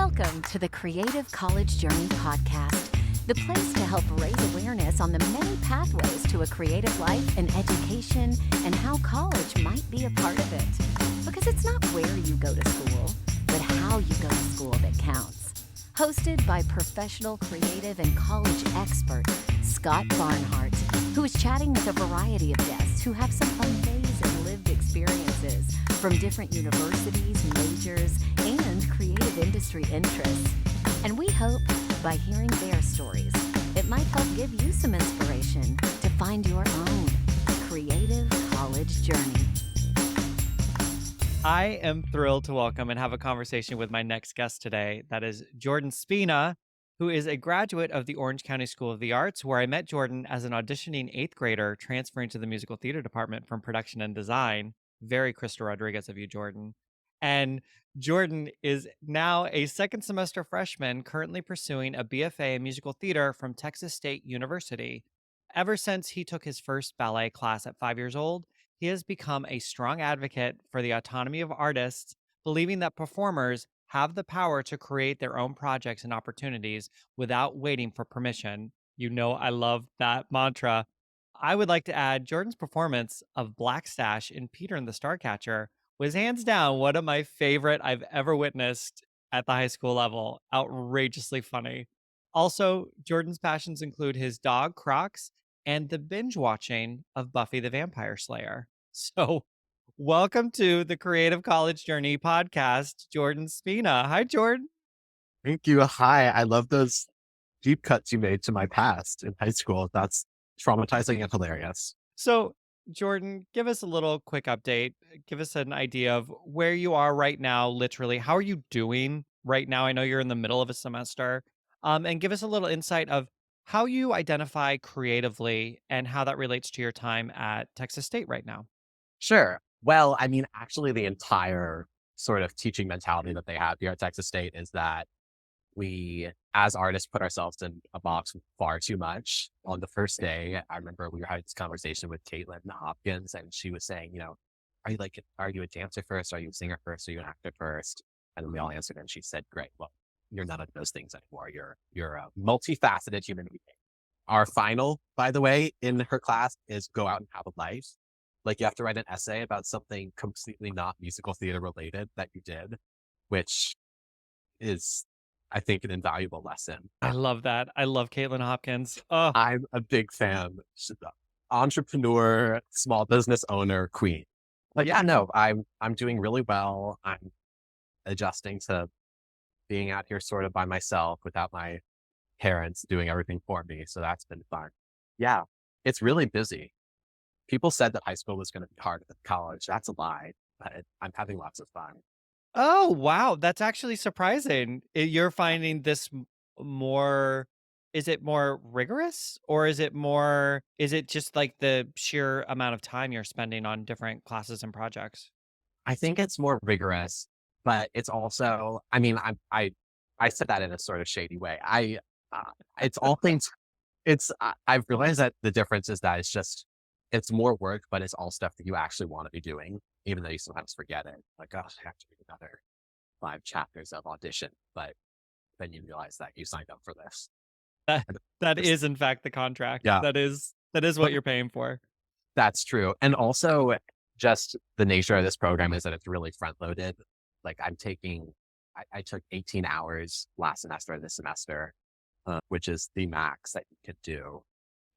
Welcome to the Creative College Journey podcast, the place to help raise awareness on the many pathways to a creative life and education and how college might be a part of it. Because it's not where you go to school, but how you go to school that counts. Hosted by professional creative and college expert Scott Barnhart, who is chatting with a variety of guests who have some amazing lived experiences from different universities, majors, and creative industry interests. And we hope by hearing their stories, it might help give you some inspiration to find your own creative college journey. I am thrilled to welcome and have a conversation with my next guest today. That is Jordan Spena, who is a graduate of the Orange County School of the Arts, where I met Jordan as an auditioning eighth grader transferring to the musical theater department from production and design. Very Krista Rodriguez of you, Jordan. And Jordan is now a second semester freshman currently pursuing a BFA in musical theater from Texas State University. Ever since he took his first ballet class at 5 years old, he has become a strong advocate for the autonomy of artists, believing that performers have the power to create their own projects and opportunities without waiting for permission. You know, I love that mantra. I would like to add Jordan's performance of Black Stash in Peter and the Starcatcher was hands down one of my favorite I've ever witnessed at the high school level. Outrageously funny. Also, Jordan's passions include his dog, Crocs, and the binge watching of Buffy the Vampire Slayer. So, welcome to the Creative College Journey podcast, Jordan Spena. Hi, Jordan. Thank you. Hi. I love those deep cuts you made to my past in high school. That's traumatizing and hilarious. So, Jordan, give us a little quick update. Give us an idea of where you are right now, literally. How are you doing right now? I know you're in the middle of a semester. And give us a little insight of how you identify creatively and how that relates to your time at Texas State right now. Sure. Well, I mean, actually, the entire sort of teaching mentality that they have here at Texas State is that we, as artists, put ourselves in a box far too much. On the first day, I remember we were having this conversation with Caitlin Hopkins, and she was saying, are you a dancer first? Are you a singer first? Are you an actor first? And then we all answered, and she said, great, well, you're none of those things anymore. You're a multifaceted human being. Our final, by the way, in her class is go out and have a life. Like you have to write an essay about something completely not musical theater related that you did, which is, I think, an invaluable lesson. I love that. I love Caitlin Hopkins. Oh, I'm a big fan. She's an entrepreneur, small business owner, queen. But yeah, no, I'm doing really well. I'm adjusting to being out here sort of by myself without my parents doing everything for me. So that's been fun. Yeah, it's really busy. People said that high school was going to be harder than college. That's a lie, but I'm having lots of fun. oh, wow. That's actually surprising. You're finding this more, is it more rigorous or is it just like the sheer amount of time you're spending on different classes and projects? I think it's more rigorous, but it's also, I mean, I said that in a sort of shady way. It's all things, I've realized that the difference is that it's more work, but it's all stuff that you actually want to be doing, even though you sometimes forget it. Like, oh, I have to read another 5 chapters of audition, but then you realize that you signed up for this. That And that it's- is in fact the contract. Yeah. That is what you're paying for. That's true. And also just the nature of this program is that it's really front loaded. Like I took 18 hours last semester and this semester, which is the max that you could do.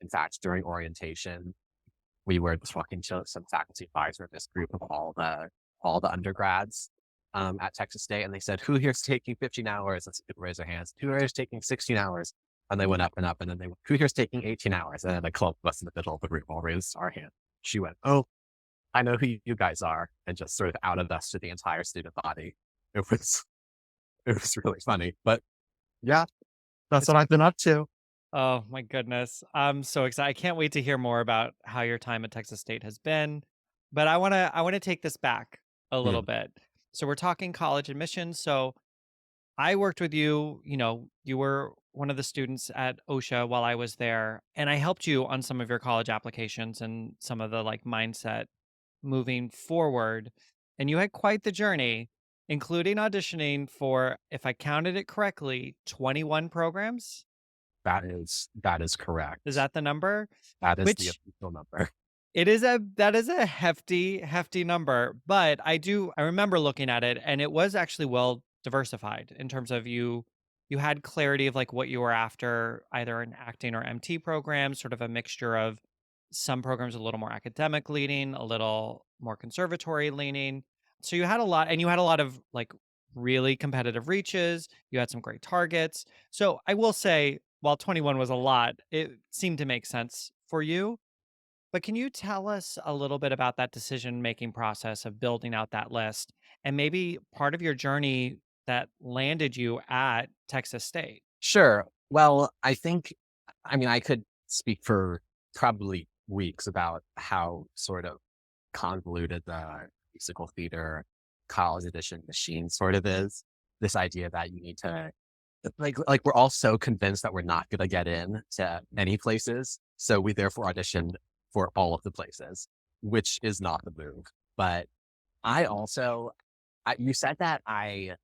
In fact, during orientation, we were talking to some faculty advisor of this group of all the undergrads at Texas State. And they said, who here's taking 15 hours? And some people raise their hands. Who here's taking 16 hours? And they went up and up. And then they went, who here's taking 18 hours? And then a clump of us in the middle of the room all raised our hand. She went, oh, I know who you guys are. And just sort of outed us to the entire student body. It was really funny. But yeah, that's what I've been up to. Oh my goodness. I'm so excited. I can't wait to hear more about how your time at Texas State has been. But I want to take this back a little bit. So we're talking college admissions. So I worked with you, you were one of the students at OCSA while I was there, and I helped you on some of your college applications and some of the like mindset moving forward. And you had quite the journey. including auditioning for, if I counted it correctly, 21 programs. That is Is correct. that the number? That is the Which official number. that is a hefty number, but I remember looking at it and it was actually well diversified in terms of you had clarity of like what you were after, either in acting or MT programs, sort of a mixture of some programs a little more academic leaning, a little more conservatory leaning. So you had a lot, and you had a lot of like really competitive reaches. You had some great targets. So I will say, while 21 was a lot, it seemed to make sense for you. But can you tell us a little bit about that decision-making process of building out that list and maybe part of your journey that landed you at Texas State? Sure. Well, I mean, I could speak for probably weeks about how sort of convoluted the musical theater college edition machine sort of is. This idea that you need to we're all so convinced that we're not going to get in to many places, so we therefore audition for all of the places, which is not the move. But I also, you said that I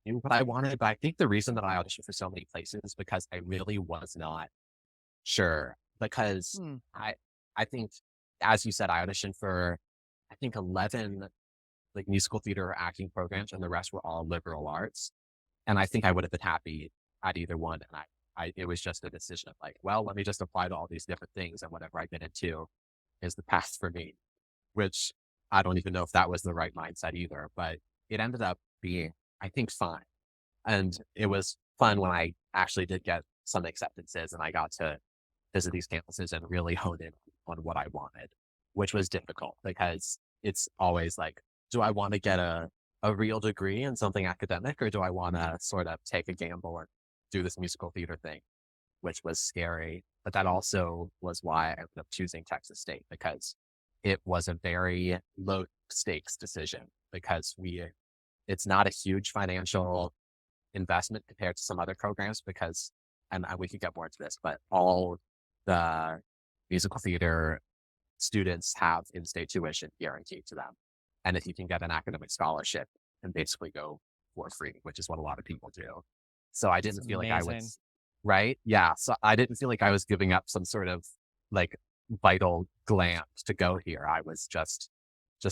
knew what I wanted, but I think the reason that I auditioned for so many places is because I really was not sure. Because Hmm. I think, as you said, I auditioned for I think 11 like musical theater or acting programs, and the rest were all liberal arts. And I think I would have been happy at either one. And it was just a decision of like, well, let me just apply to all these different things, and whatever I get into is the path for me. Which I don't even know if that was the right mindset either, but it ended up being, I think, fine. And it was fun when I actually did get some acceptances and I got to visit these campuses and really hone in on what I wanted, which was difficult because it's always like, do I want to get a real degree in something academic, or do I want to sort of take a gamble and do this musical theater thing, which was scary. But that also was why I ended up choosing Texas State, because it was a very low stakes decision, because it's not a huge financial investment compared to some other programs, because, and we could get more into this, but all the musical theater students have in-state tuition guaranteed to them. And if you can get an academic scholarship and basically go for free, which is what a lot of people do. So I It's didn't feel like I amazing. was right. Yeah. So I didn't feel like I was giving up some sort of like vital gland to go here. I was just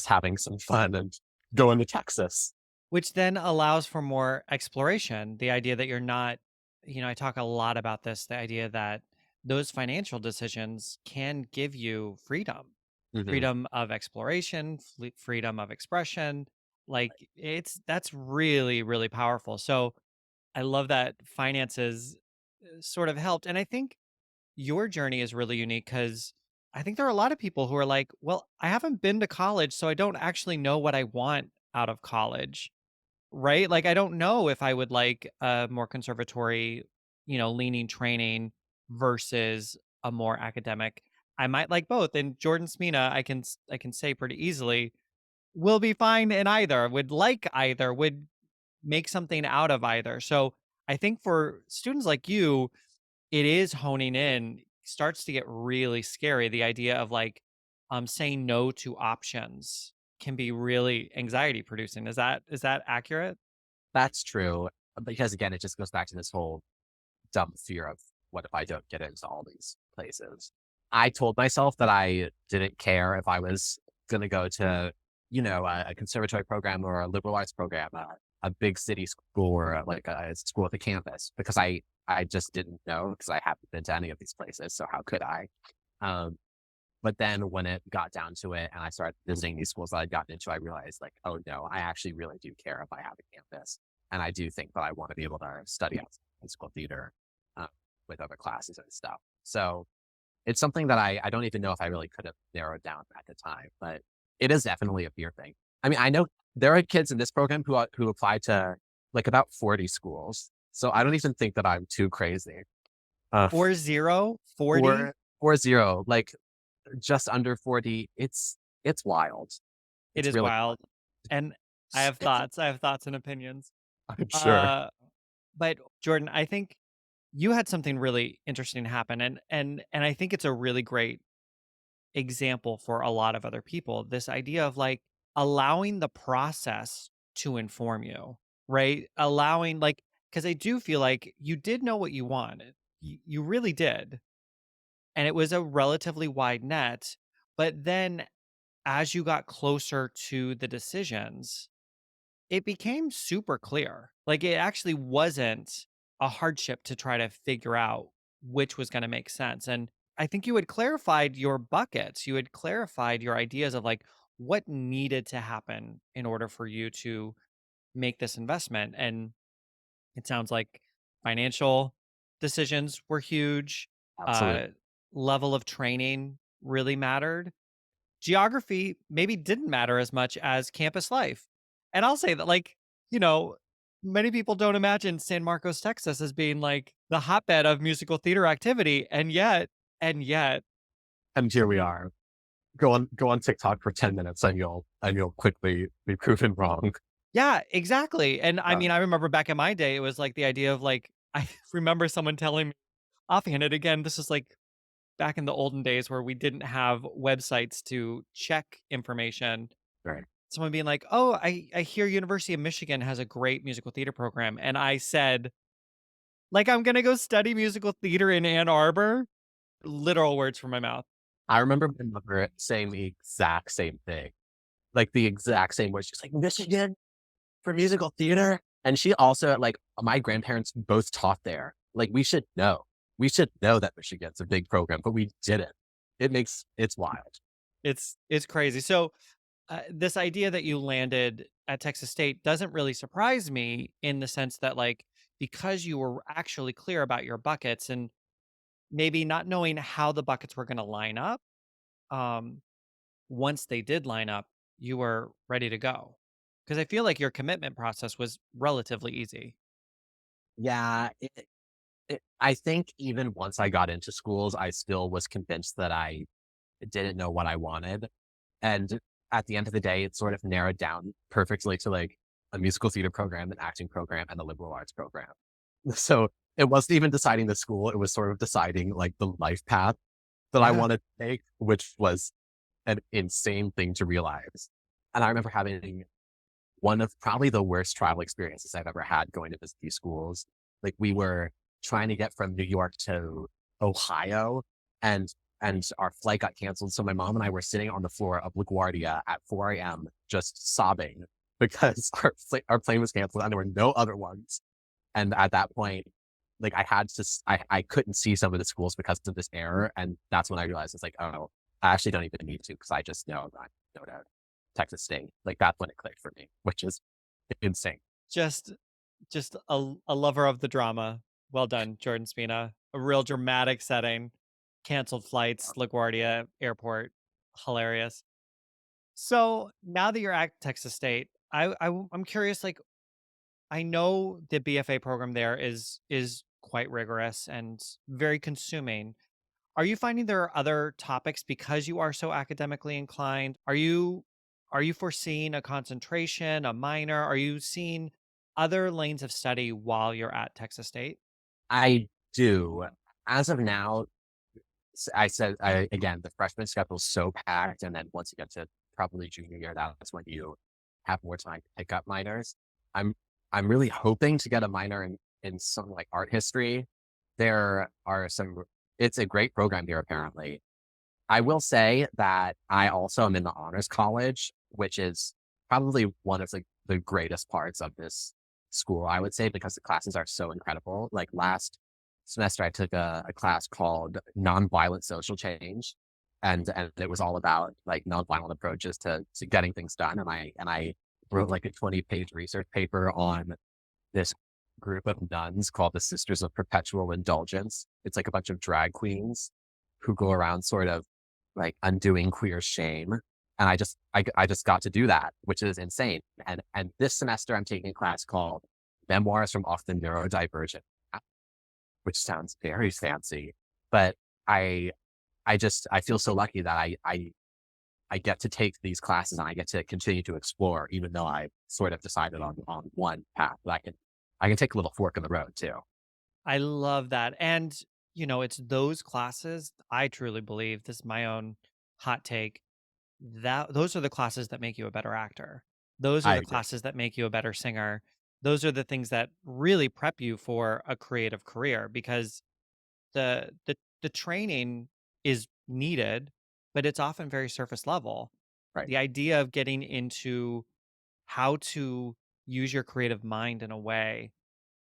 having some fun and going to Texas. Which then allows for more exploration. The idea that you're not, I talk a lot about this, the idea that those financial decisions can give you freedom, Hmm. freedom of exploration, freedom of expression. Like that's really, really powerful. So I love that finances sort of helped. And I think your journey is really unique because I think there are a lot of people who are like, well, I haven't been to college, so I don't actually know what I want out of college. Right? Like, I don't know if I would like a more conservatory, leaning training versus a more academic. I might like both. And Jordan Smina, I can say pretty easily, will be fine in either, would like either, would make something out of either. So I think for students like you, it is honing in, starts to get really scary. The idea of like saying no to options can be really anxiety producing. Is that accurate? That's true. Because again, it just goes back to this whole dumb fear of, what if I don't get into all these places? I told myself that I didn't care if I was going to go to, a conservatory program or a liberal arts program, a big city school, or like a school with a campus, because I just didn't know, because I haven't been to any of these places. So how could I? Um, but then when it got down to it and I started visiting these schools that I'd gotten into, I realized like, oh no, I actually really do care if I have a campus. And I do think that I want to be able to study outside of school theater uh, with other classes and stuff. So it's something that I don't even know if I really could have narrowed down at the time, but it is definitely a fear thing. I mean, I know there are kids in this program who apply to like about 40 schools. So I don't even think that I'm too crazy. Uh, 40, 40. 440, like just under 40. It's wild. It It's is really wild. And I have thoughts and opinions. I'm sure. Uh, but Jordan, I think you had something really interesting happen, and I think it's a really great example for a lot of other people. This idea of like allowing the process to inform you, right? Allowing, like, because I do feel like you did know what you wanted. You really did. And it was a relatively wide net. But then as you got closer to the decisions, it became super clear. Like, it actually wasn't a hardship to try to figure out which was gonna make sense, and I think you had clarified your buckets. You had clarified your ideas of, like, what needed to happen in order for you to make this investment, and it sounds like financial decisions were huge, Absolutely. uh, level of training really mattered. Geography maybe didn't matter as much as campus life. And I'll say that, like, you know, many people don't imagine San Marcos, Texas as being like the hotbed of musical theater activity. And yet, And here we are. Go on TikTok for 10 minutes and you'll quickly be proven wrong. yeah, exactly. And I Uh, mean, I remember back in my day, it was like the idea of like, I remember someone telling me offhanded again, this is like back in the olden days where we didn't have websites to check information. right. Someone being like, "Oh, I hear University of Michigan has a great musical theater program." And I said, "Like, I'm gonna go study musical theater in Ann Arbor?" Literal words from my mouth. I remember my mother saying the exact same thing, like the exact same words. She's like, Michigan for musical theater. And she also, like, my grandparents both taught there. Like, we should know. We should know that Michigan's a big program, but we didn't. It's wild. It's crazy. So, this idea that you landed at Texas State doesn't really surprise me in the sense that, like, because you were actually clear about your buckets and maybe not knowing how the buckets were gonna line up, um, once they did line up, you were ready to go. Because I feel like your commitment process was relatively easy. Yeah. I think even once I got into schools, I still was convinced that I didn't know what I wanted. And at the end of the day, it sort of narrowed down perfectly to like a musical theater program, an acting program, and a liberal arts program. So it wasn't even deciding the school, it was sort of deciding like the life path that I Yeah. wanted to take, which was an insane thing to realize. And I remember having one of probably the worst travel experiences I've ever had going to visit these schools. Like, we were trying to get from New York to Ohio, and our flight got canceled. So my mom and I were sitting on the floor of LaGuardia at 4 a.m. just sobbing because our plane was canceled and there were no other ones. And at that point, like, I had to, I couldn't see some of the schools because of this error. And that's when I realized it's like, oh, I actually don't even need to because I just know that I know to Texas State. Like, that's when it clicked for me, which is insane. Just just a lover of the drama. Well done, Jordan Spina. A real dramatic setting. Canceled flights, LaGuardia Airport. Hilarious. So now that you're at Texas State, I'm curious, like, I know the BFA program there is quite rigorous and very consuming. Are you finding there are other topics because you are so academically inclined? Are you foreseeing a concentration, a minor? Are you seeing other lanes of study while you're at Texas State? I do. As of now, I said, again, the freshman schedule is so packed. And then once you get to probably junior year, that's when you have more time to pick up minors. I'm, I'm really hoping to get a minor in some like art history. There are some, it's a great program here, apparently. I will say that I also am in the honors college, which is probably one of the greatest parts of this school, I would say, because the classes are so incredible. Like, last semester, I took a class called Nonviolent Social Change, and it was all about like nonviolent approaches to getting things done. And I wrote like a 20-page research paper on this group of nuns called the Sisters of Perpetual Indulgence. It's like a bunch of drag queens who go around sort of like undoing queer shame. And I just got to do that, which is insane. And this semester I'm taking a class called Memoirs from Off the Neurodivergent, which sounds very fancy, but I I feel so lucky that I get to take these classes and I get to continue to explore, even though I sort of decided on one path. But I can take a little fork in the road too. I love that. And, it's those classes, I truly believe, this is my own hot take, that those are the classes that make you a better actor. Those are I the agree. classes that make you a better singer. Those are the things that really prep you for a creative career because the training is needed, but it's often very surface level. Right. The idea of getting into how to use your creative mind in a way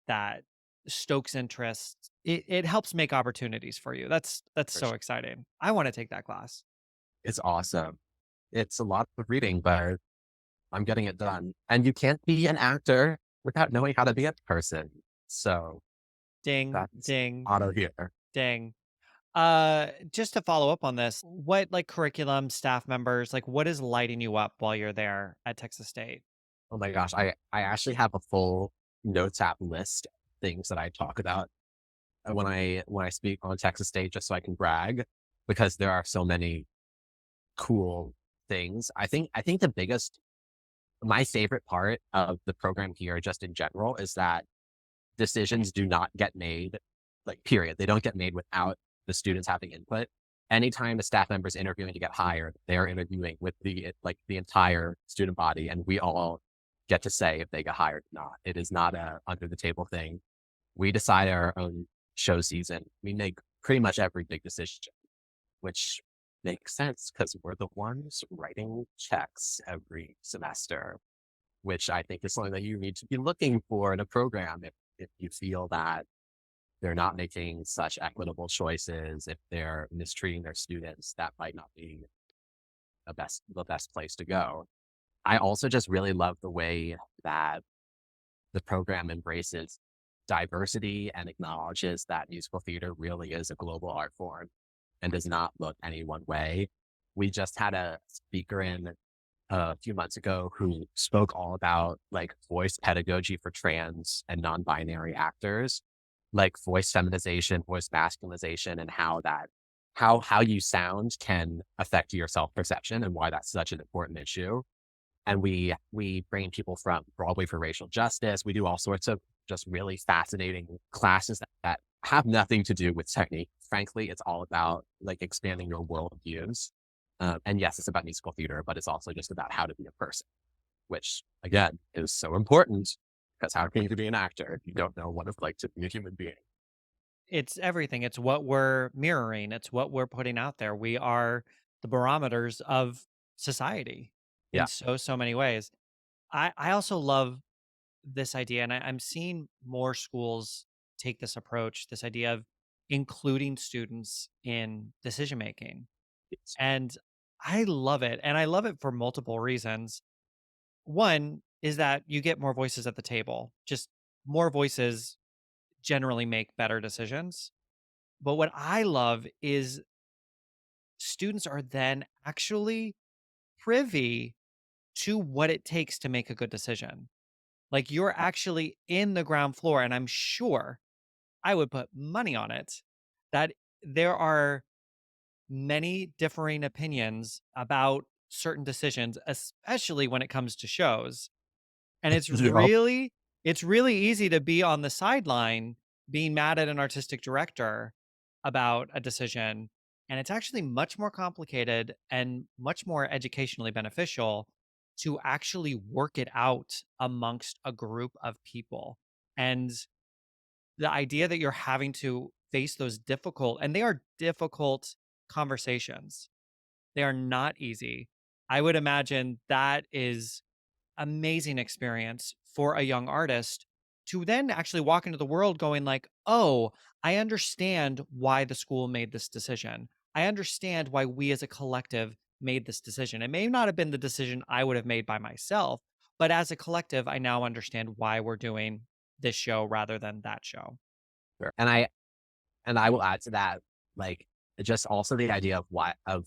that stokes interest, it helps make opportunities for you. That's For so sure. exciting. I want to take that class. It's awesome. It's a lot of reading, but I'm getting it done. And you can't be an actor without knowing how to be a person. So Ding, that's ding, auto here. ding. Just to follow up on this, what like curriculum, staff members, like what is lighting you up while you're there at Texas State? Oh my gosh. I actually have a full notes app list of things that I talk about when I speak on Texas State, just so I can brag, because there are so many cool things. I think the biggest, my favorite part of the program here, just in general, is that decisions do not get made, like, period. They don't get made without the students having input. Anytime a staff member is interviewing to get hired, they're interviewing with the entire student body, and we all get to say if they get hired or not. It is not a under the table thing. We decide our own show season. We make pretty much every big decision, which makes sense because we're the ones writing checks every semester, which I think is something that you need to be looking for in a program. If you feel that they're not making such equitable choices, if they're mistreating their students, that might not be the best place to go. I also just really love the way that the program embraces diversity and acknowledges that musical theater really is a global art form and does not look any one way. We just had a speaker in a few months ago who spoke all about like voice pedagogy for trans and non-binary actors, like voice feminization, voice masculinization, and how you sound can affect your self-perception and why that's such an important issue. And we bring people from Broadway for Racial Justice. We do all sorts of just really fascinating classes that have nothing to do with technique. Frankly, it's all about like expanding your worldviews. And yes, it's about musical theater, but it's also just about how to be a person, which again is so important because how can you be an actor if you don't know what it's like to be a human being? It's everything. It's what we're mirroring. It's what we're putting out there. We are the barometers of society in Yeah. so many ways. I also love this idea, and I'm seeing more schools take this approach, this idea of including students in decision making. It's, And I love it. And I love it for multiple reasons. One is that you get more voices at the table, just more voices generally make better decisions. But what I love is students are then actually privy to what it takes to make a good decision. Like you're actually in the ground floor. And I'm sure I would put money on it that there are many differing opinions about certain decisions, especially when it comes to shows. And you know, it's really easy to be on the sideline being mad at an artistic director about a decision. And it's actually much more complicated and much more educationally beneficial to actually work it out amongst a group of people. And the idea that you're having to face those difficult, and they are difficult conversations. They are not easy. I would imagine that is amazing experience for a young artist to then actually walk into the world going like, "Oh, I understand why the school made this decision. I understand why we as a collective made this decision. It may not have been the decision I would have made by myself, but as a collective, I now understand why we're doing this show rather than that show." sure. And I will add to that, like, just also the idea of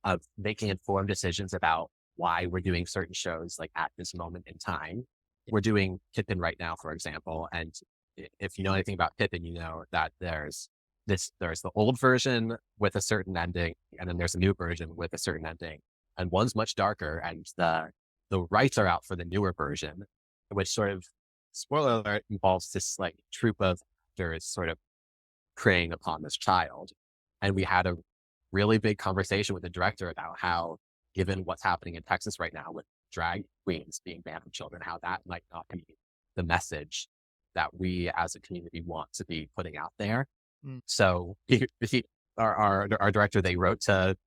of making informed decisions about why we're doing certain shows like at this moment in time. We're doing Pippin right now, for example. And if you know anything about Pippin, you know that there's the old version with a certain ending, and then there's a new version with a certain ending. And one's much darker, and the rights are out for the newer version, which sort of, spoiler alert, involves this like troop of actors sort of preying upon this child. And we had a really big conversation with the director about how, given what's happening in Texas right now with drag queens being banned from children, how that might not be the message that we as a community want to be putting out there. Mm. So our director, they wrote to,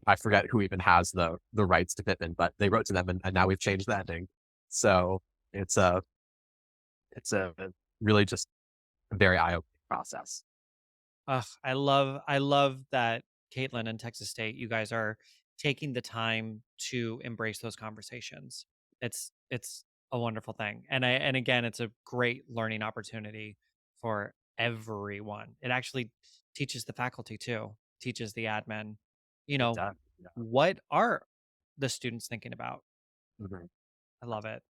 I forget who even has the rights to Pippin, but they wrote to them, and now we've changed the ending. So it's a really just a very eye-opening process. Ugh, I love that Caitlin and Texas State, you guys are taking the time to embrace those conversations. It's a wonderful thing. And again, it's a great learning opportunity for everyone. It actually teaches the faculty too, teaches the admin, you It know, does. Yeah. what are the students thinking about? Mhm. I love it.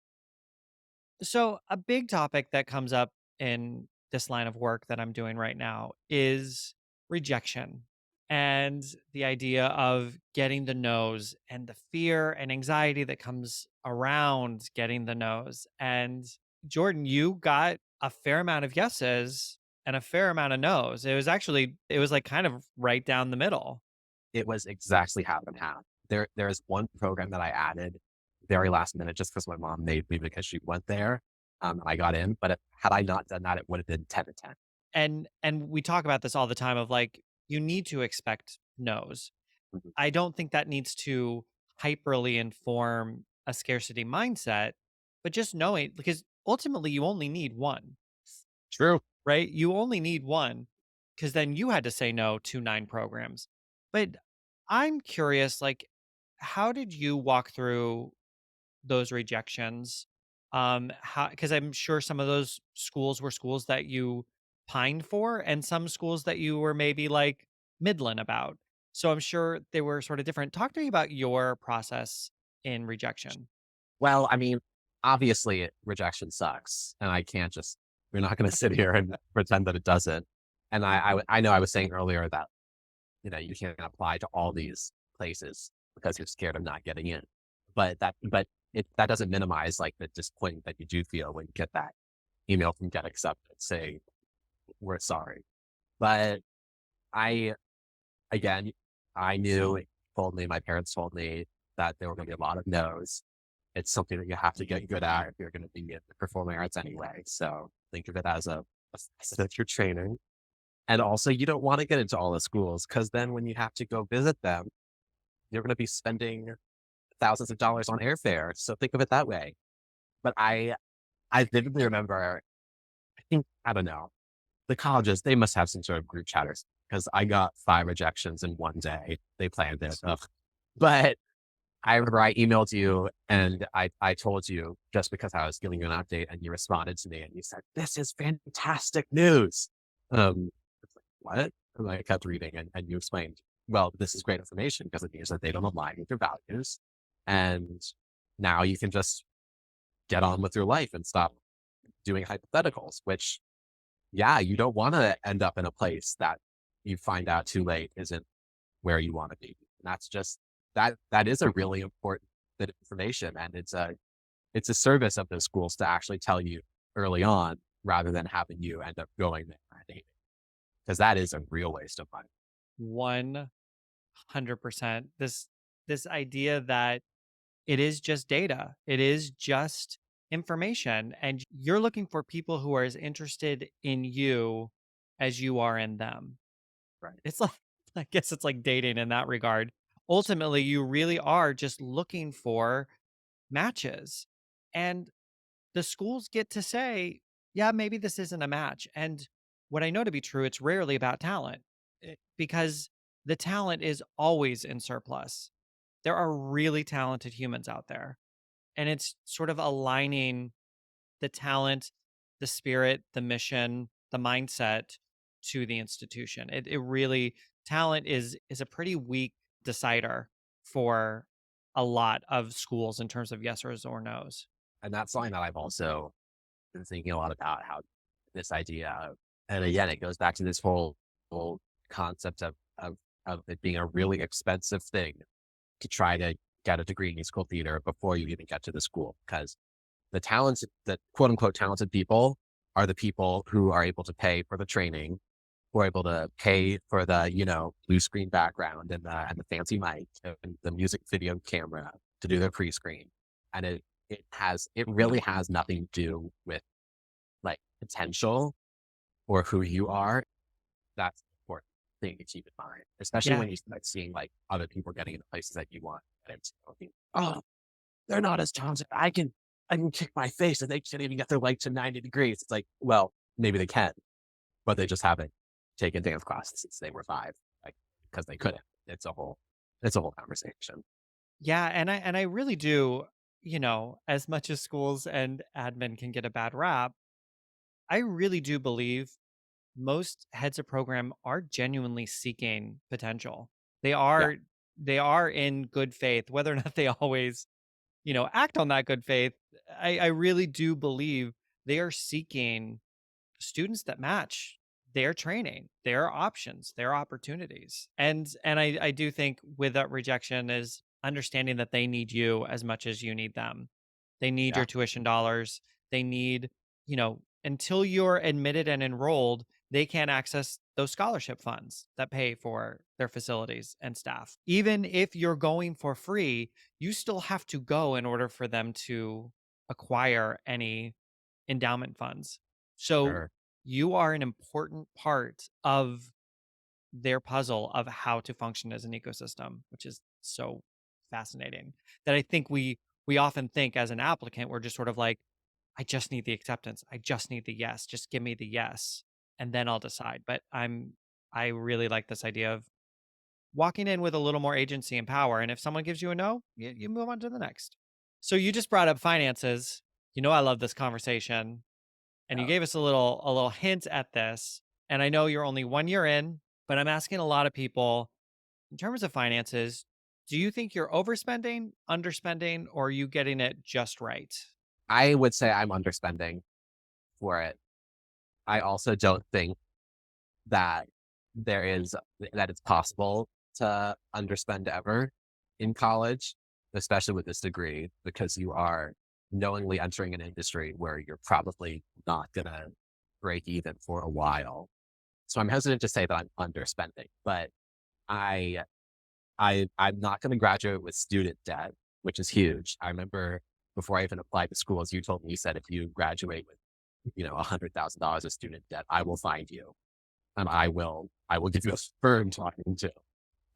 So, a big topic that comes up in this line of work that I'm doing right now is rejection and the idea of getting the no's and the fear and anxiety that comes around getting the no's. And Jordan, you got a fair amount of yeses and a fair amount of no's. It was like kind of right down the middle. It was exactly half and half. There's one program that I added very last minute just because my mom made me because she went there. And I got in, but had I not done that, it would have been 10 to 10. And we talk about this all the time of like you need to expect no's. Mhm. I don't think that needs to hyperly inform a scarcity mindset, but just knowing because ultimately you only need one, True. right? You only need one because then you had to say no to 9 programs. But I'm curious, like, how did you walk through those rejections? How, because I'm sure some of those schools were schools that you pined for, and some schools that you were maybe like midland about. So I'm sure they were sort of different. Talk to me about your process in rejection. Well, I mean, obviously rejection sucks, and we're not going to sit here and pretend that it doesn't. And I know I was saying earlier that, you can't apply to all these places because you're scared of not getting in. But that doesn't minimize like the disappointment that you do feel when you get that email from Get Accepted saying, we're sorry. But I, again, I knew, my parents told me that there were going to be a lot of no's. It's something that you have to get good at if you're going to be in the performing arts anyway. So think of it as that you're training. And also, you don't want to get into all the schools because then when you have to go visit them, you're going to be spending thousands of dollars on airfare. So think of it that way. But I vividly remember, I don't know, the colleges, they must have some sort of group chatters because I got 5 rejections in one day. They planned it. Ugh. But I remember I emailed you and I told you just because I was giving you an update and you responded to me and you said, this is fantastic news. It's like, what? And I kept reading and you explained, well, this is great information because it means that they don't align with your values. And now you can just get on with your life and stop doing hypotheticals, which, yeah, you don't want to end up in a place that you find out too late isn't where you want to be. And that's just, that is a really important bit of information. And it's a service of those schools to actually tell you early on rather than having you end up going there and hating it. Because that is a real waste of money. 100%. This idea that it is just data. It is just information. And you're looking for people who are as interested in you as you are in them. Right. It's like, I guess it's like dating in that regard. Ultimately, you really are just looking for matches. And the schools get to say, yeah, maybe this isn't a match. And what I know to be true, it's rarely about talent because the talent is always in surplus. There are really talented humans out there. And it's sort of aligning the talent, the spirit, the mission, the mindset to the institution. It really talent is a pretty weak decider for a lot of schools in terms of yeses or nos. And that's something that I've also been thinking a lot about how this idea of, and again, it goes back to this whole concept of it being a really expensive thing to try to get a degree in musical theater before you even get to the school. Because the quote unquote talented people are the people who are able to pay for the training, who are able to pay for the, blue screen background and the fancy mic and the music video camera to do their pre-screen. And it really has nothing to do with like potential or who you are. That's an important thing to keep in mind, especially Yeah. when you start seeing like other people getting into places that you want. And it's, oh, they're not as talented. I can kick my face and they can't even get their leg to 90 degrees. It's like, well, maybe they can, but they just haven't taken dance classes since they were 5, like, because they couldn't. It's a whole conversation. Yeah, and I really do, as much as schools and admin can get a bad rap, I really do believe most heads of program are genuinely seeking potential. They Yeah, are they are in good faith, whether or not they always, act on that good faith. I really do believe they are seeking students that match their training, their options, their opportunities. And I do think with that rejection is understanding that they need you as much as you need them. They need yeah, your tuition dollars. They need, until you're admitted and enrolled, they can't access those scholarship funds that pay for their facilities and staff. Even if you're going for free, you still have to go in order for them to acquire any endowment funds. So sure. you are an important part of their puzzle of how to function as an ecosystem, which is so fascinating that I think we often think as an applicant, we're just sort of like, I just need the acceptance. I just need the yes. Just give me the yes. And then I'll decide. But I really like this idea of walking in with a little more agency and power. And if someone gives you a no, you move on to the next. So you just brought up finances. I love this conversation and you Yeah. gave us a little hint at this. And I know you're only 1 year in, but I'm asking a lot of people in terms of finances, do you think you're overspending, underspending, or are you getting it just right? I would say I'm underspending for it. I also don't think that that it's possible to underspend ever in college, especially with this degree, because you are knowingly entering an industry where you're probably not gonna break even for a while. So I'm hesitant to say that I'm underspending, but I I'm not gonna graduate with student debt, which is huge. I remember before I even applied to schools, you told me, you said if you graduate with, $100,000 of student debt, I will find you and I will give you a firm talking to.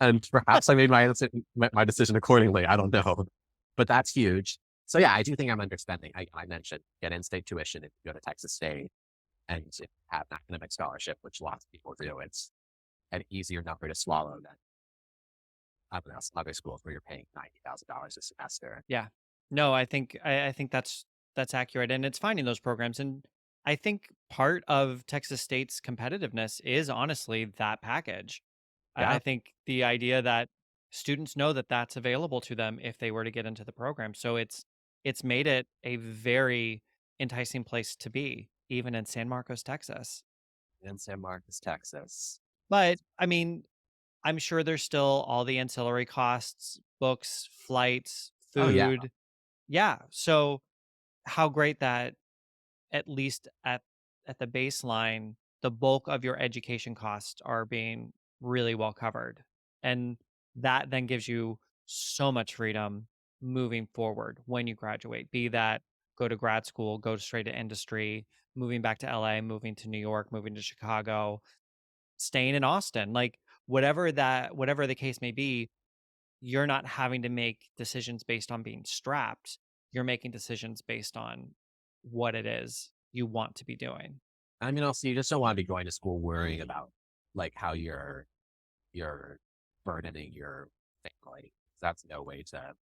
And perhaps I made my decision accordingly. I don't know, but that's huge. So yeah, I do think I'm underspending. I mentioned get in-state tuition if you go to Texas State and if you have an academic scholarship, which lots of people do. It's an easier number to swallow than I don't know some other schools where you're paying $90,000 a semester. Yeah. No, I think that's accurate. And it's finding those programs. And I think part of Texas State's competitiveness is honestly that package. I Yeah, think the idea that students know that that's available to them if they were to get into the program. So it's made it a very enticing place to be, even in San Marcos, Texas. in San Marcos, Texas. But I mean, I'm sure there's still all the ancillary costs, books, flights, Oh yeah, food. Yeah. So how great that at least at the baseline, the bulk of your education costs are being really well covered. And that then gives you so much freedom moving forward when you graduate. Be that go to grad school, go straight to industry, moving back to LA, moving to New York, moving to Chicago, staying in Austin, like whatever the case may be, you're not having to make decisions based on being strapped. You're making decisions based on what it is you want to be doing. I mean, also you just don't want to be going to school worrying about like how you're burdening your family. That's no way to,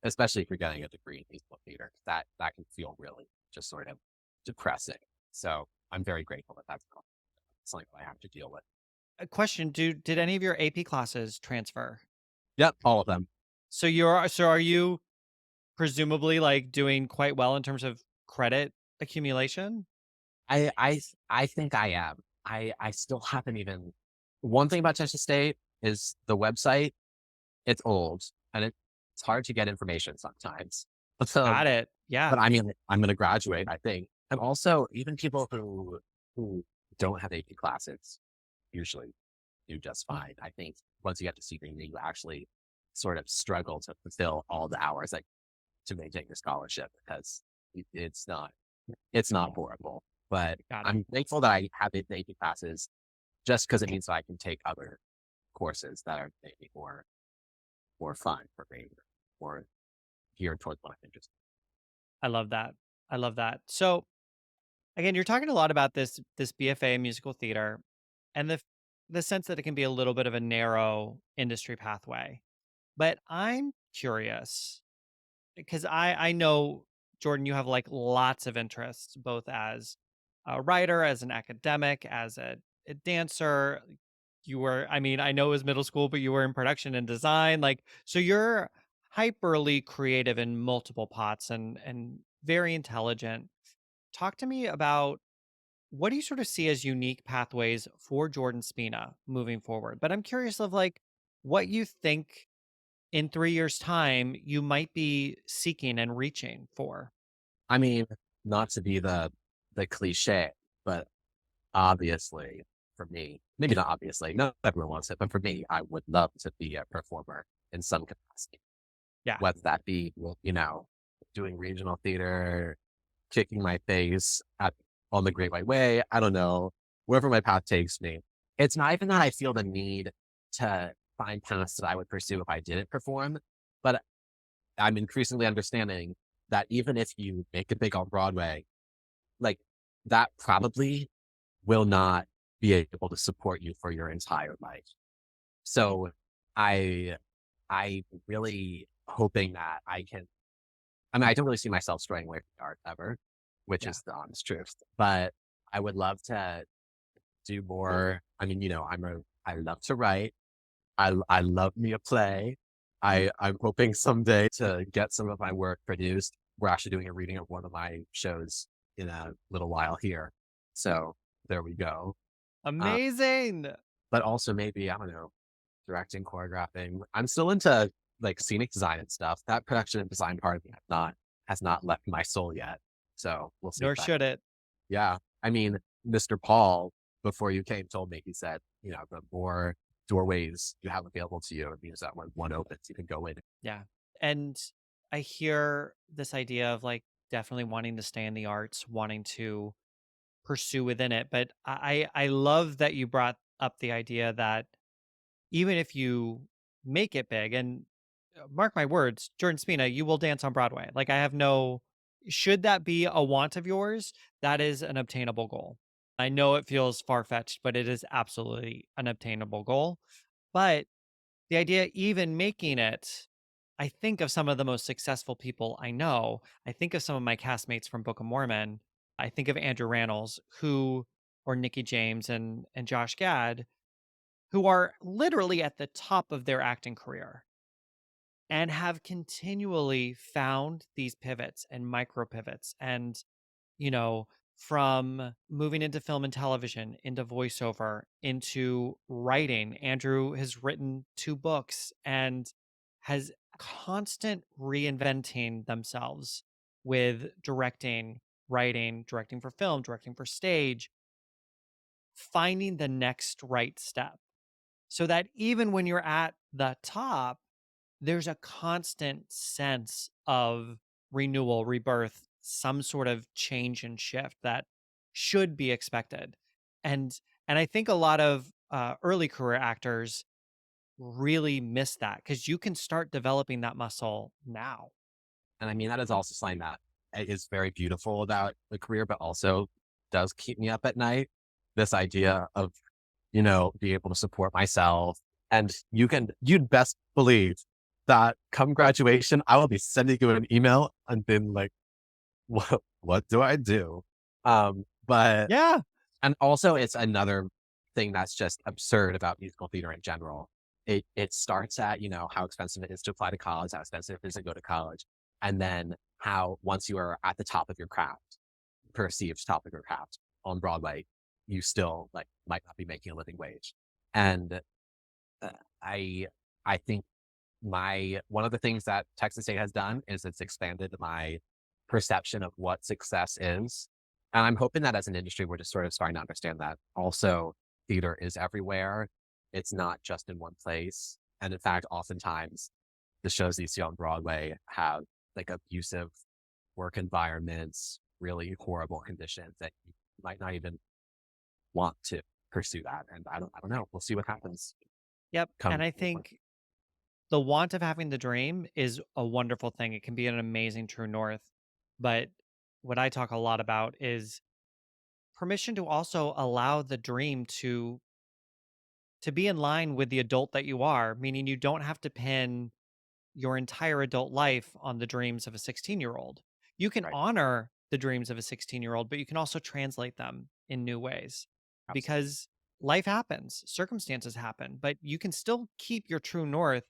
especially if you're getting a degree in musical theater. That can feel really just sort of depressing. So I'm very grateful that that's not something that I have to deal with. A question, did any of your AP classes transfer? Yep, all of them. So are you presumably like doing quite well in terms of credit accumulation? I think I am. I still haven't even. One thing about Texas State is the website. It's old and it's hard to get information sometimes. Got it. Yeah. But I mean, I'm going to graduate, I think. And also, even people who don't have AP classes usually do just fine. I think once you get to senior year, you actually sort of struggle to fulfill all the hours that to maintain your scholarship because it's not horrible. But Got it. I'm thankful that I have it in AP classes just because it means that I can take other courses that are maybe more fun for me, more geared towards what I'm interested I love that. I love that. So again, you're talking a lot about this BFA in musical theater and the sense that it can be a little bit of a narrow industry pathway. But I'm curious because I know, Jordan, you have like lots of interests, both as a writer, as an academic, as a dancer. You were, I mean, I know it was middle school, but you were in production and design. Like, so you're hyperly creative in multiple pots and very intelligent. Talk to me about what do you sort of see as unique pathways for Jordan Spena moving forward? But I'm curious of like what you think in 3 years' time you might be seeking and reaching for. in. I mean, not to be the cliche, but obviously for me, maybe not obviously, not everyone wants it, but for me, I would love to be a performer in some capacity. Yeah. Whether that be, doing regional theater, kicking my face on the Great White Way, I don't know, wherever my path takes me. It's not even that I feel the need to find paths that I would pursue if I didn't perform, but I'm increasingly understanding that even if you make it big on Broadway, like that probably will not be able to support you for your entire life. So I really hoping that I don't really see myself straying away from art ever, which Yeah. is the honest truth. But I would love to do more. I mean, I love to write. I love me a play. I'm hoping someday to get some of my work produced. We're actually doing a reading of one of my shows in a little while here. So there we go. Amazing. But also maybe, I don't know, directing, choreographing. I'm still into like scenic design and stuff. That production and design part of me has not left my soul yet. So we'll see if Nor that. should it. Yeah. I mean, Mr. Paul, before you came, told me, he said, the more doorways you have available to you, it means that when one opens, you can go in. Yeah. And I hear this idea of like definitely wanting to stay in the arts, wanting to pursue within it. But I love that you brought up the idea that even if you make it big, and mark my words, Jordan Spena, you will dance on Broadway. Like I have no, should that be a want of yours, that is an obtainable goal. I know it feels far fetched, but it is absolutely an obtainable goal. But the idea, even making it, I think of some of the most successful people I know. I think of some of my castmates from Book of Mormon. I think of Andrew Rannells, or Nikki James and Josh Gad, who are literally at the top of their acting career and have continually found these pivots and micro pivots and from moving into film and television, into voiceover, into writing. Andrew has written 2 books and has constant reinventing themselves with directing, writing, directing for film, directing for stage, finding the next right step. So that even when you're at the top, there's a constant sense of renewal, rebirth, some sort of change and shift that should be expected. And I think a lot of early career actors really miss that because you can start developing that muscle now. And I mean, that is also something that is very beautiful about the career, but also does keep me up at night. This idea of, be able to support myself. And you'd best believe that come graduation, I will be sending you an email and being like, what do I do? But, Yeah. and also it's another thing that's just absurd about musical theater in general. It starts at, how expensive it is to apply to college, how expensive it is to go to college. And then how once you are at the top of your craft, perceived top of your craft on Broadway, you still like might not be making a living wage. And I I think one of the things that Texas State has done is it's expanded my perception of what success is. And I'm hoping that as an industry, we're just sort of starting to understand that also theater is everywhere. It's not just in one place. And in fact, oftentimes the shows that you see on Broadway have like abusive work environments, really horrible conditions that you might not even want to pursue that. And I don't know. We'll see what happens. Yep. And Come. I think the want of having the dream is a wonderful thing. It can be an amazing true north. But what I talk a lot about is permission to also allow the dream to be in line with the adult that you are, meaning you don't have to pin your entire adult life on the dreams of a 16-year-old. You can Right. honor the dreams of a 16-year-old, but you can also translate them in new ways Absolutely. because life happens, circumstances happen, but you can still keep your true north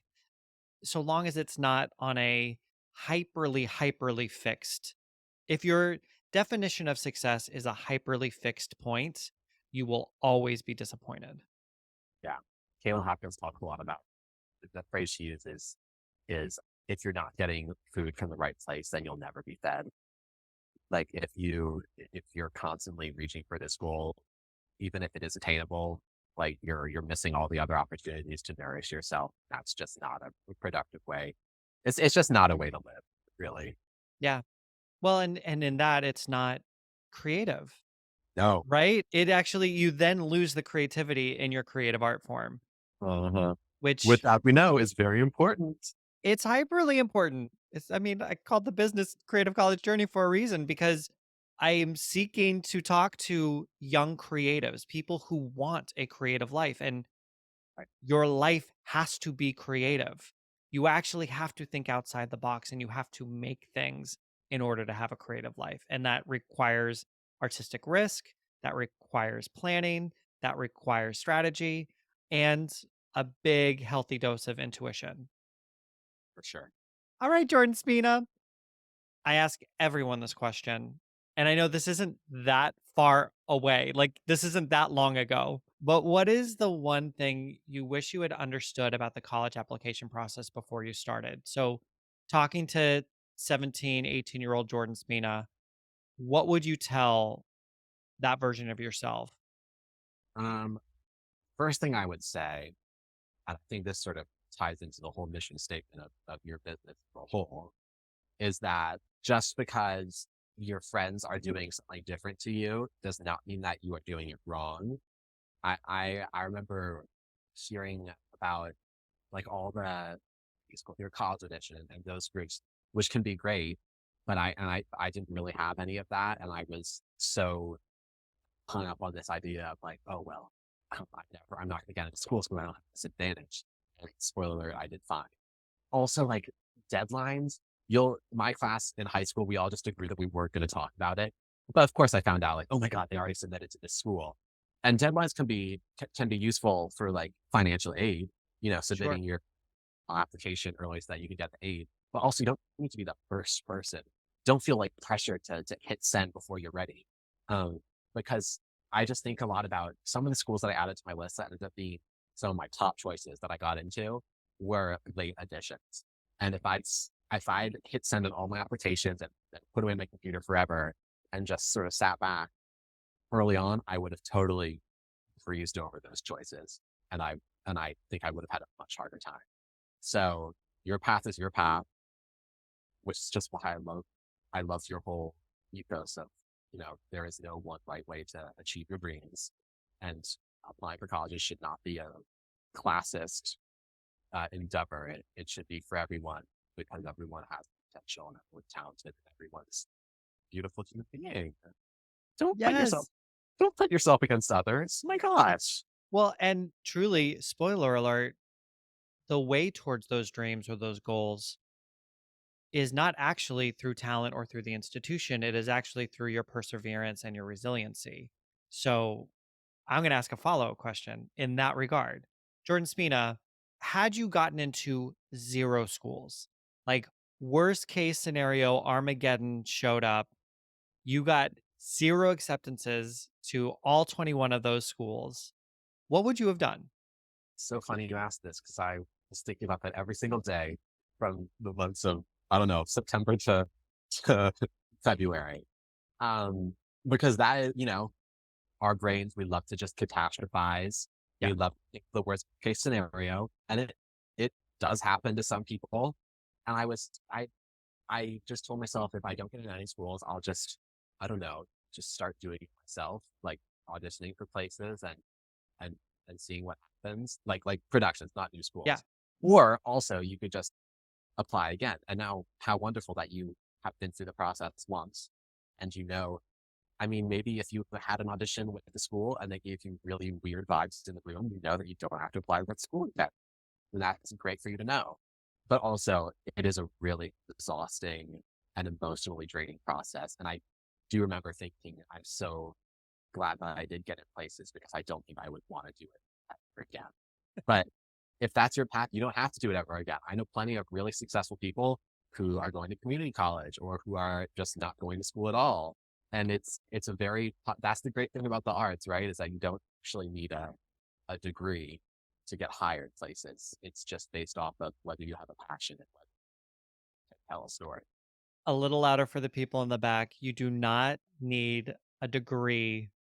so long as it's not on a hyperly fixed. If your definition of success is a hyperly fixed point, you will always be disappointed. Yeah. Caitlin Hopkins talks a lot about the phrase she uses is if you're not getting food from the right place, then you'll never be fed. Like if you're constantly reaching for this goal, even if it is attainable, like you're missing all the other opportunities to nourish yourself. That's just not a productive way. It's just not a way to live, really. Yeah. Well, and in that it's not creative, No. right? It actually you then lose the creativity in your creative art form, Uh-huh. Which which we know is very important. it's hyperly important. It's I mean, I called the business creative college journey for a reason because I am seeking to talk to young creatives, people who want a creative life and your life has to be creative. You actually have to think outside the box and you have to make things in order to have a creative life. And that requires artistic risk, that requires planning, that requires strategy, and a big, healthy dose of intuition. For sure. All right, Jordan Spina. I ask everyone this question, and I know this isn't that far away. Like, this isn't that long ago. But what is the one thing you wish you had understood about the college application process before you started? So, talking to 17, 18-year-old Jordan Spina, what would you tell that version of yourself? Um, First thing I would say, and I think this sort of ties into the whole mission statement of your business as a whole, is that just because your friends are doing something different to you does not mean that you are doing it wrong. I remember hearing about like all your college edition and those groups, which can be great, but I didn't really have any of that, and I was so hung up on this idea of like, oh well, I'm not gonna get into school, so I don't have this advantage. And spoiler alert, I did fine. Also, like deadlines, my class in high school, we all just agreed that we weren't going to talk about it. But of course, I found out like, oh my god, they already submitted to this school, and deadlines can be useful for like financial aid. Sure. Submitting your application early so that you can get the aid. But also, you don't need to be the first person. Don't feel like pressure to hit send before you're ready, because I just think a lot about some of the schools that I added to my list that ended up being some of my top choices that I got into were late additions. And if I'd hit send on all my applications and put away my computer forever and just sort of sat back early on, I would have totally breezed over those choices. And I think I would have had a much harder time. So your path is your path, which is just why I love your whole ethos of, there is no one right way to achieve your dreams. And applying for colleges should not be a classist endeavor. It should be for everyone because everyone has potential and everyone's talented and everyone's beautiful human being. Don't put yourself Yes. don't put yourself against others. My gosh. Well, and truly, spoiler alert, the way towards those dreams or those goals is not actually through talent or through the institution. It is actually through your perseverance and your resiliency. So I'm going to ask a follow up question in that regard. Jordan Spina, had you gotten into zero schools, like worst case scenario, Armageddon showed up, you got zero acceptances to all 21 of those schools, what would you have done? So funny you asked this because I was thinking about that every single day from the months of, I don't know, September to February. Um, because that is, our brains, we love to just catastrophize. Yeah. We love to think the worst case scenario. And it does happen to some people. And I I just told myself if I don't get into any schools, I'll just, I don't know, just start doing it myself, like auditioning for places and and seeing what happens, like productions, not new Yeah. schools. Or also you could just apply again. And now how wonderful that you have been through the process once and I mean, maybe if you had an audition with the school and they gave you really weird vibes in the room, you know that you don't have to apply to that school again. And that's great for you to know. But also, it is a really exhausting and emotionally draining process. And I do remember thinking, I'm so glad that I did get in places because I don't think I would want to do it ever again. But if that's your path, you don't have to do it ever again. I know plenty of really successful people who are going to community college or who are just not going to school at all. And it's a very, that's the great thing about the arts, right? Is that you don't actually need a degree to get hired places. It's just based off of whether you have a passion and whether you can tell a story. A little louder for the people in the back. You do not need a degree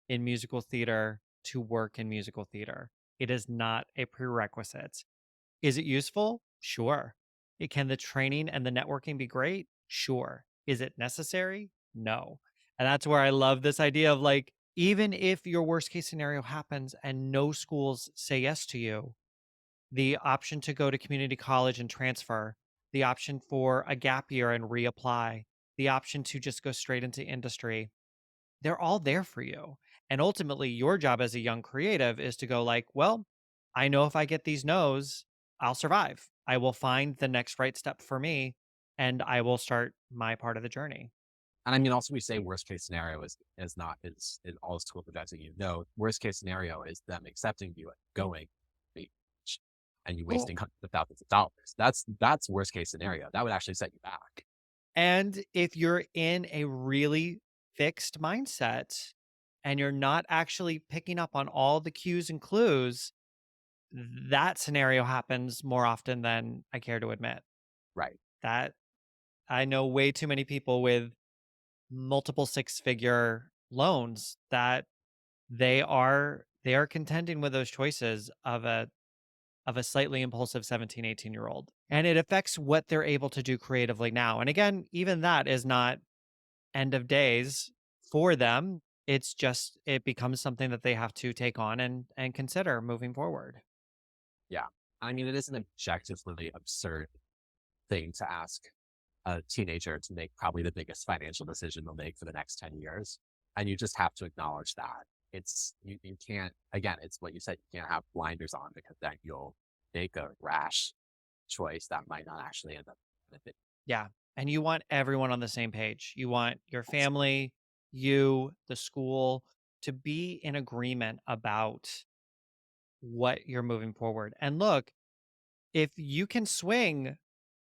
in musical theater to work in musical theater. It is not a prerequisite. Is it useful? Sure. Can the training and the networking be great? Sure. Is it necessary? No. And that's where I love this idea of like, even if your worst case scenario happens and no schools say yes to you, the option to go to community college and transfer, the option for a gap year and reapply, the option to just go straight into industry, they're all there for you. And ultimately, your job as a young creative is to go like, well, I know if I get these no's, I'll survive. I will find the next right step for me and I will start my part of the journey. And I mean, also we say worst case scenario is not is all school projecting you. No, worst case scenario is them accepting you and going and you Well, wasting hundreds of thousands of dollars. That's worst case scenario. That would actually set you back. and if you're in a really fixed mindset and you're not actually picking up on all the cues and clues, that scenario happens more often than I care to admit. Right. That I know way too many people with multiple six-figure loans that they are contending with those choices of a slightly impulsive 17, 18-year-old. And it affects what they're able to do creatively now. And again, even that is not end of days for them. It's just it becomes something that they have to take on and consider moving forward. Yeah. I mean, it is an objectively absurd thing to ask a teenager to make probably the biggest financial decision they'll make for the next 10 years. And you just have to acknowledge that. You can't, again, it's what you said, you can't have blinders on because then you'll make a rash choice that might not actually end up benefiting. Yeah. And you want everyone on the same page. You want your family, you, the school to be in agreement about what you're moving forward. And look, if you can swing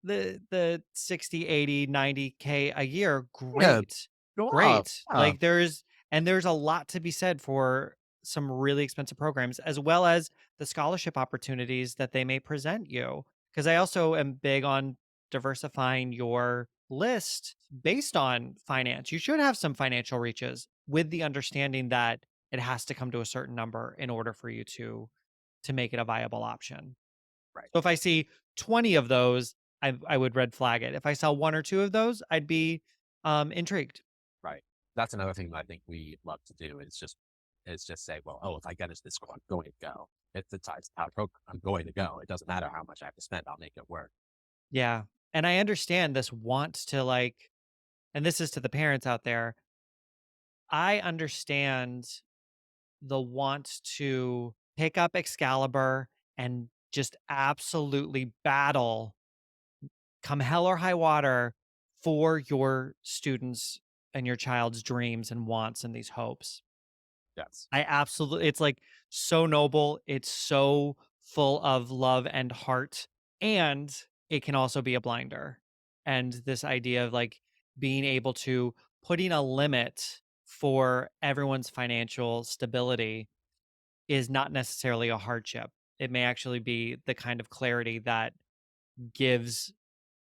the 60, 80, 90K a year, Yeah, great. go up. Great. Yeah. Like there's a lot to be said for some really expensive programs as well as the scholarship opportunities that they may present you. Because I also am big on diversifying your list based on finance. You should have some financial reaches with the understanding that it has to come to a certain number in order for you to make it a viable option. Right. So if I see 20 of those, I would red flag it. If I saw one or two of those, I'd be intrigued. Right. That's another thing that I think we love to do is just say, well, oh, if I get into this school, I'm going to go. If the time's out program, I'm going to go. It doesn't matter how much I have to spend, I'll make it work. Yeah. And I understand this want to like, and this is to the parents out there. I understand the want to pick up Excalibur and just absolutely battle come hell or high water for your students and your child's dreams and wants and these hopes. Yes. I absolutely it's like so noble, it's so full of love and heart, and it can also be a blinder. And this idea of like being able to putting a limit for everyone's financial stability is not necessarily a hardship. It may actually be the kind of clarity that gives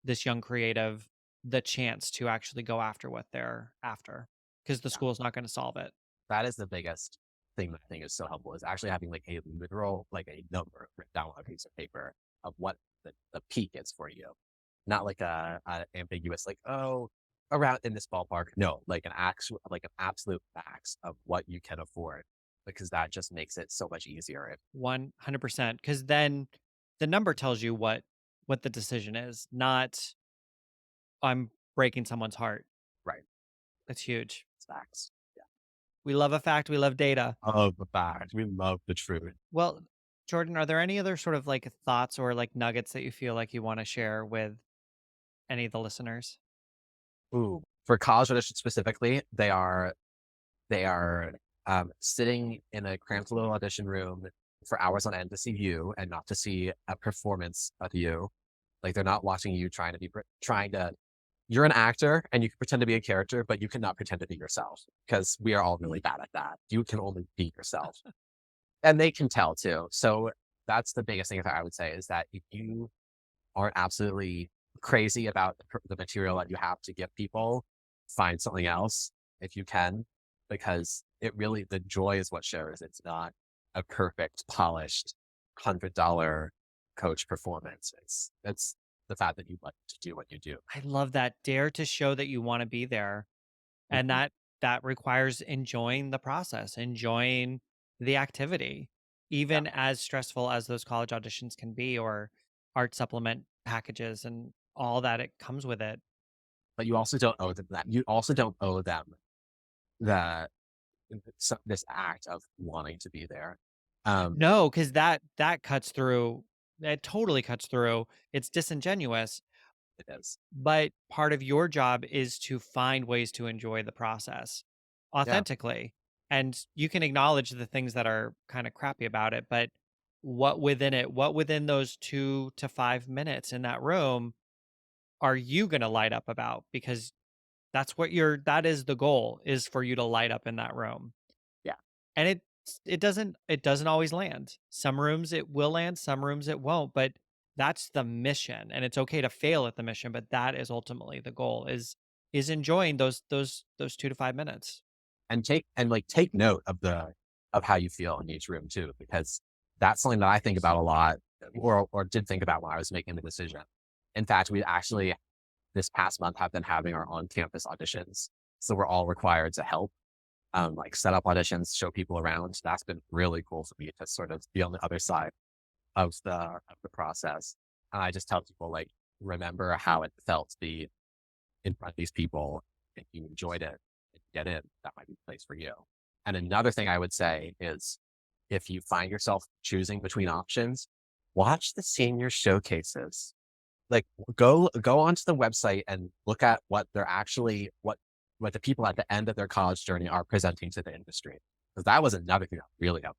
this young creative the chance to actually go after what they're after because the Yeah. school's not going to solve it. That is the biggest thing that I think is so helpful is actually having like a literal, like a number written down on a piece of paper of what the peak is for you. not like a ambiguous, like, oh, around in this ballpark. No, like an absolute max of what you can afford, because that just makes it so much easier. 100%. Because then the number tells you what the decision is, not I'm breaking someone's heart. Right. That's huge. It's facts. We love a fact. We love data. Love the fact. We love the truth. Well, Jordan, are there any other sort of like thoughts or like nuggets that you feel like you want to share with any of the listeners? Ooh. For college auditions specifically, they are sitting in a cramped little audition room for hours on end to see you and not to see a performance of you. Like, they're not watching you trying to. You're an actor and you can pretend to be a character, but you cannot pretend to be yourself, because we are all really bad at that. You can only be yourself, and they can tell too. So that's the biggest thing that I would say, is that if you aren't absolutely crazy about the material that you have to give people, find something else if you can, because the joy is what shows. It's not a perfect, polished $100 coach performance. It's the fact that you like to do what you do. I love that. Dare to show that you want to be there. And Mhm. that requires enjoying the process, enjoying the activity, Yeah. even as stressful as those college auditions can be, or art supplement packages and all that it comes with it. But you also don't owe them that. You also don't owe them the this act of wanting to be there. Um, No, because that cuts through. That totally cuts through. It's disingenuous, it is. but part of your job is to find ways to enjoy the process Yeah. authentically. And you can acknowledge the things that are kind of crappy about it, but what within those 2 to 5 minutes in that room are you going to light up about? Because that is the goal, is for you to light up in that room. Yeah. And it doesn't always land. Some rooms it will land, some rooms it won't, but that's the mission, and it's okay to fail at the mission, but that is ultimately the goal, is enjoying those 2 to 5 minutes. And take note of how you feel in each room too, because that's something that I think about a lot, or did think about when I was making the decision. In fact, we actually this past month have been having our on-campus auditions, so we're all required to help, like set up auditions, show people around. That's been really cool for me to sort of be on the other side of the process. And I just tell people, like, remember how it felt to be in front of these people. If you enjoyed it, and get in, that might be the place for you. And another thing I would say is, if you find yourself choosing between options, watch the senior showcases. Like, go onto the website and look at what they're actually what the people at the end of their college journey are presenting to the industry. Because that was another thing that really helped.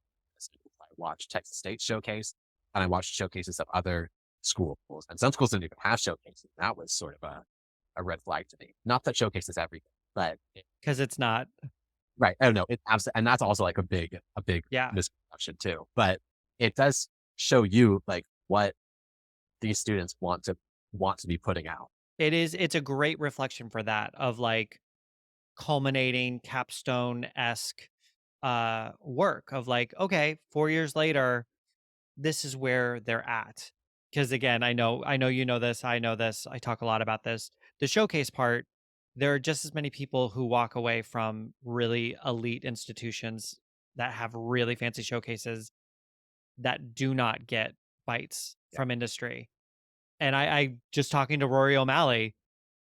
I watched Texas State showcase, and I watched showcases of other schools, and some schools didn't even have showcases. That was sort of a red flag to me. Not that showcase is everything, but Because it's not. right. I don't know. It absolutely, and that's also like a big Yeah. misconception too. But it does show you like what these students want to be putting out. It's a great reflection for that, of like culminating capstone-esque work of like, okay, 4 years later, this is where they're at. Because again, I know you know this, I know this, I talk a lot about this. The showcase part, there are just as many people who walk away from really elite institutions that have really fancy showcases that do not get bites Yeah. from industry. And I just talking to Rory O'Malley,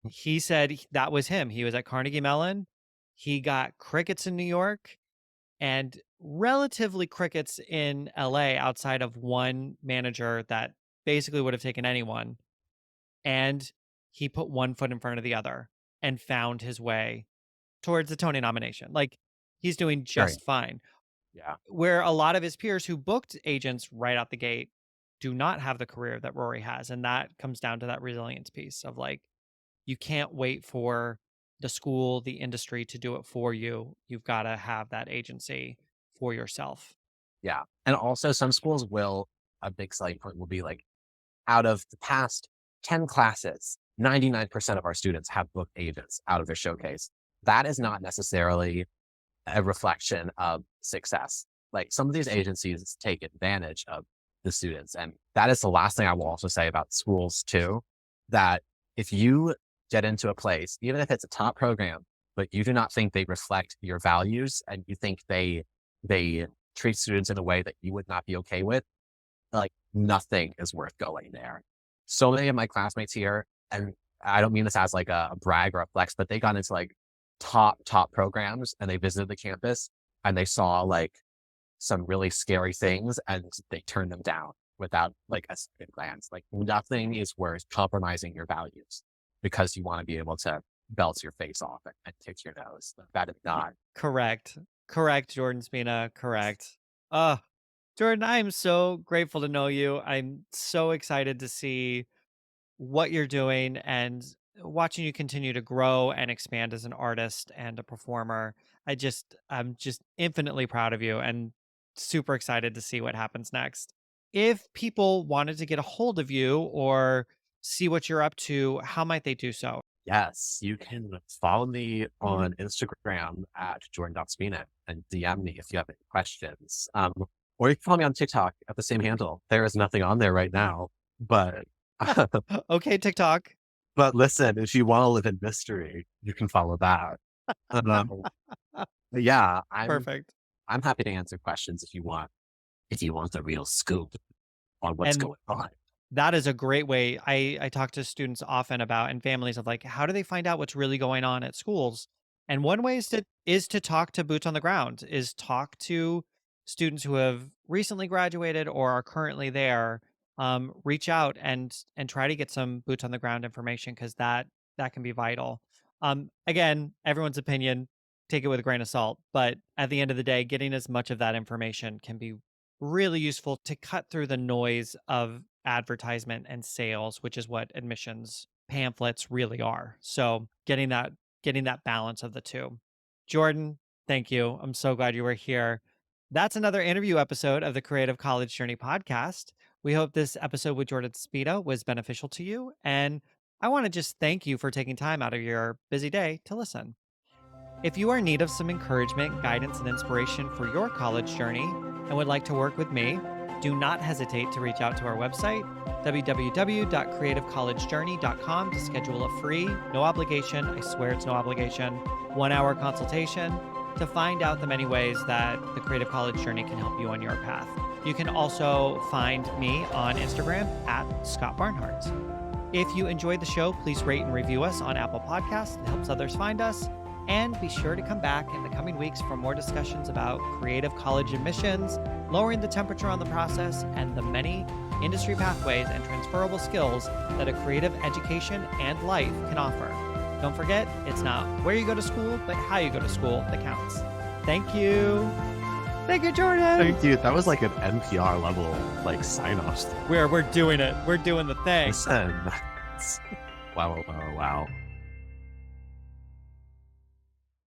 he said that was him. He was at Carnegie Mellon. He got crickets in New York and relatively crickets in LA, outside of one manager that basically would have taken anyone. And he put one foot in front of the other and found his way towards the Tony nomination. Like, he's doing Right. just fine. Yeah. Where a lot of his peers who booked agents right out the gate do not have the career that Rory has. And that comes down to that resilience piece of like, you can't wait for the school, the industry to do it for you. You've got to have that agency for yourself. Yeah. And also, some schools will, a big selling point will be like, out of the past 10 classes, 99% of our students have booked agents out of their showcase. That is not necessarily a reflection of success. Like, some of these agencies take advantage of the students. And that is the last thing I will also say about schools too, that if you get into a place, even if it's a top program, but you do not think they reflect your values and you think they treat students in a way that you would not be okay with, like nothing is worth going there. So many of my classmates here, and I don't mean this as like a brag or a flex, but they got into like top programs and they visited the campus and they saw like some really scary things and they turned them down without like a second glance. Like nothing is worth compromising your values because you want to be able to belt your face off and kick your nose. That is not. Correct. Correct, Jordan Spena. Correct. Jordan, I'm so grateful to know you. I'm so excited to see what you're doing and watching you continue to grow and expand as an artist and a performer. I'm just infinitely proud of you and super excited to see what happens next. If people wanted to get a hold of you or see what you're up to, how might they do so? Yes, you can follow me on Instagram at jordan.spena and DM me if you have any questions. Or you can follow me on TikTok at the same handle. There is nothing on there right now, but Okay, TikTok. but listen, if you want to live in mystery, you can follow that. Um, yeah, Perfect. I'm happy to answer questions if you want the real scoop on what's And going on. that is a great way. I talk to students often about and families of like how do they find out what's really going on at schools? And one way is to talk to boots on the ground, is talk to students who have recently graduated or are currently there. Reach out and try to get some boots on the ground information because that can be vital. Again, everyone's opinion, take it with a grain of salt. But at the end of the day, getting as much of that information can be really useful to cut through the noise of advertisement and sales, which is what admissions pamphlets really are. So getting that balance of the two. Jordan, thank you. I'm so glad you were here. That's another interview episode of the Creative College Journey podcast. We hope this episode with Jordan Spena was beneficial to you. And I want to just thank you for taking time out of your busy day to listen. If you are in need of some encouragement, guidance, and inspiration for your college journey and would like to work with me, do not hesitate to reach out to our website, www.creativecollegejourney.com, to schedule a free, no obligation, I swear it's no obligation, 1-hour consultation to find out the many ways that the Creative College Journey can help you on your path. You can also find me on Instagram at Scott Barnhart. If you enjoyed the show, please rate and review us on Apple Podcasts. It helps others find us. And be sure to come back in the coming weeks for more discussions about creative college admissions, lowering the temperature on the process, and the many industry pathways and transferable skills that a creative education and life can offer. Don't forget, it's not where you go to school, but how you go to school that counts. Thank you. Thank you, Jordan. Thank you. That was like an NPR level like sign-off. We're doing it. We're doing the thing. Listen, wow.